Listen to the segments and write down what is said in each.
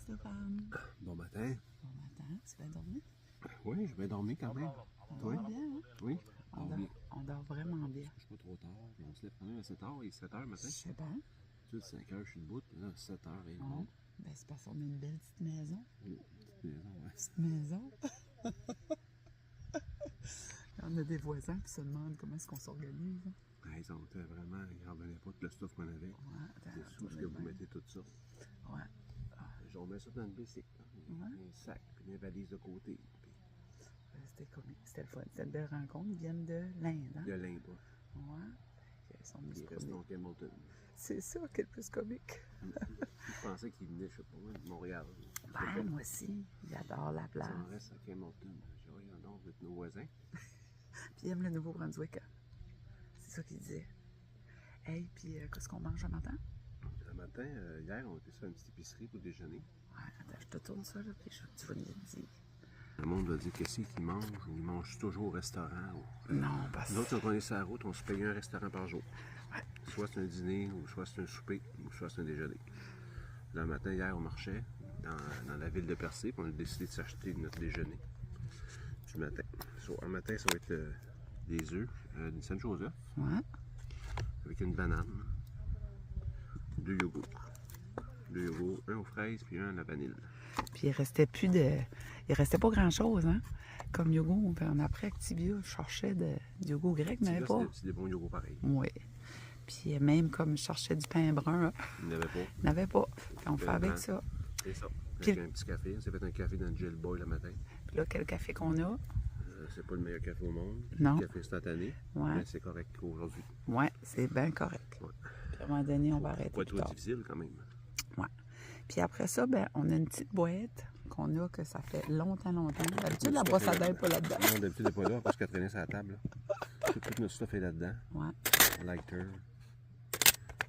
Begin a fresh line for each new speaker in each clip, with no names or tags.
Stéphane.
Bon matin.
Bon matin, tu vas dormir?
Oui, je vais dormir quand même.
On dort bien, hein?
Oui.
On dort vraiment bien.
Je suis pas trop tard. On se lève quand même à 7 h. Il est 7 h le matin.
Je sais bien.
Tu sais, 5 h, je suis debout. Là, 7 h, et bon.
Ben, c'est parce qu'on a une belle petite maison.
Une petite maison, ouais.
Petite maison. On a des voisins qui se demandent comment est-ce qu'on s'organise.
Ils ont vraiment, ils n'en revenaient pas de le stuff qu'on avait. C'est sous ce que vous mettez tout ça.
Ouais.
On met ça dans le bicycle. Un sac, puis des valises de côté.
C'était comique. C'était le fun. C'était une belle rencontre. Ils viennent de l'Inde. Hein?
De l'Inde,
Ouais. Ils sont
Ils restent dans Hamilton.
C'est ça qui est le plus comique.
Je pensais qu'ils venaient, je sais pas, de Montréal.
Ben, moi aussi. J'adore la place.
On reste à Hamilton. Je voyons donc, vous êtes nos voisins.
Puis ils aiment le Nouveau-Brunswick. C'est ça qu'ils disaient. Hey, puis qu'est-ce qu'on mange le matin?
Le matin, hier, on était sur une petite épicerie pour déjeuner.
Ouais, attends, je te tourne ça, là, puis tu vas me le dire.
Le monde va dire qu'est-ce qu'ils mangent. Ils mangent toujours au restaurant.
Non, parce que...
Nous autres, quand on est sur la route, on se paye un restaurant par jour.
Ouais.
Soit c'est un dîner, ou soit c'est un souper, ou soit c'est un déjeuner. Le matin, hier, on marchait dans la ville de Percé, puis on a décidé de s'acheter notre déjeuner du matin. Un matin, ça va être des œufs, d'une Saint-Joseph, avec une banane, 2 yogourts. 2 yogourts, un aux fraises, puis un à la vanille.
Puis il restait pas grand-chose, hein? Comme yogourt, après Activia, je cherchais du yogourt grec, mais pas.
C'est des bons yogourts pareils.
Oui. Puis même comme je cherchais du pain brun,
Il n'y en avait pas.
Il n'y en avait pas. Puis on fait avec ça.
C'est ça. Avec un petit café. On s'est fait un café dans le Gel Boy le matin.
Puis là, quel café qu'on a?
C'est pas le meilleur café au monde.
Non.
Le café instantané.
Ouais.
Mais c'est correct aujourd'hui.
Oui, c'est bien correct.
Ouais.
Puis à un moment donné, on va arrêter.
Pas trop difficile quand même.
Oui. Puis après ça, ben, on a une petite boîte qu'on a que ça fait longtemps. D'habitude, la brosse à dents n'est pas là-dedans.
Non, d'habitude, elle n'est pas là parce qu'elle traînait sur la table. Tout notre stuff est là-dedans.
Ouais.
Lighter.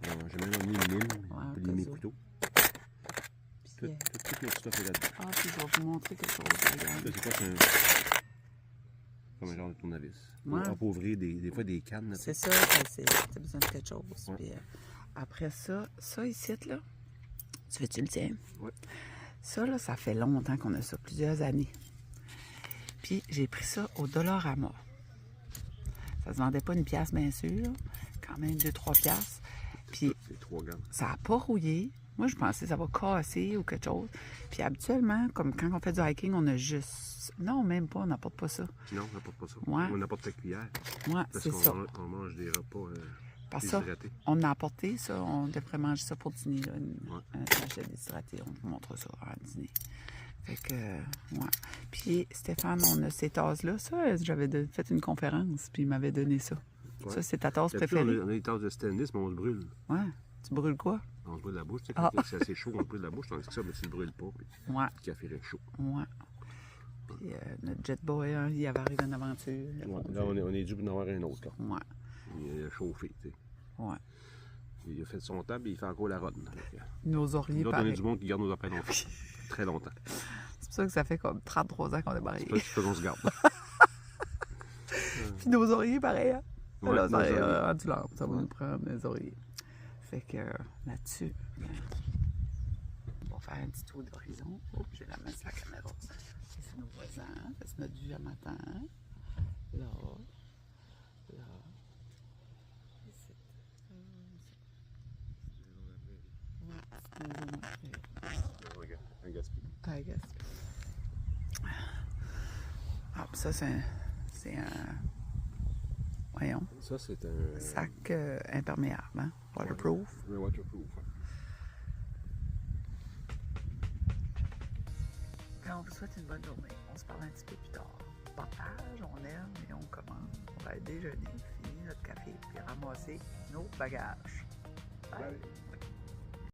J'ai même emmené une mine pour limer couteau. Tout notre stuff est là-dedans.
Ah, puis je vais vous montrer quelque chose.
Ça, c'est quoi? C'est comme un genre de tournevis. Pour appauvrir des fois des cannes.
C'est ça, t'as besoin de quelque chose. Ouais. Puis après ça ici, là, tu veux-tu le tiens?
Oui.
Ça, là, ça fait longtemps qu'on a ça, plusieurs années. Puis j'ai pris ça au Dollarama. Ça se vendait pas une pièce, bien sûr. Quand même 2-3 piastres. Puis
c'est 3 grammes.
Ça n'a pas rouillé. Moi, je pensais que ça va casser ou quelque chose. Puis habituellement, comme quand on fait du hiking, on a juste... Non, même pas, on n'apporte pas ça.
Non, on n'apporte pas ça.
Ouais.
On n'apporte la cuillère.
Oui, c'est ça.
On mange des repas
déshydratés. Ça, on a apporté ça. On devrait manger ça pour dîner. Là, un sachet déshydraté. On vous montre ça à dîner. Fait que, ouais. Puis Stéphane, on a ces tasses-là. Ça, j'avais fait une conférence, puis il m'avait donné ça. Ouais. Ça, c'est ta tasse préférée.
On a des tasses de stainless, mais on se brûle.
Ouais. Tu brûles quoi?
On se brûle la bouche. Tu sais, quand c'est assez chaud, on se brûle la bouche. Tandis que ça, mais tu ne le brûles pas. Puis le café reste chaud.
Ouais. Puis notre Jet Boy, hein, il avait arrivé une aventure.
Ouais. Là, on est dû pour en avoir un autre. Là.
Ouais.
Il a chauffé, tu sais.
Ouais.
Il a fait son temps, et il fait encore la ronde.
Nos oreillers,
on a du monde qui garde nos appareils longtemps. Très longtemps.
C'est pour ça que ça fait comme 33 ans qu'on est mariés.
C'est pas qu'on se garde.
Puis nos oreillers, pareil. Hein?
Ouais,
là, ça va nous prendre les oreillers. Fait que là-dessus, on va faire un petit tour d'horizon. Oh, j'ai la main sur la caméra. C'est nos voisins. C'est notre vue à matin. Là. Ici.
Un gaspille.
Un gaspille. Ah, puis ça, c'est un... Voyons.
Ça, c'est un...
sac imperméable, hein? Waterproof.
Oui, waterproof.
Puis on vous souhaite une bonne journée. On se parle un petit peu plus tard. Partage, on aime et on commence. On va aller déjeuner, finir notre café, puis ramasser nos bagages. Bye!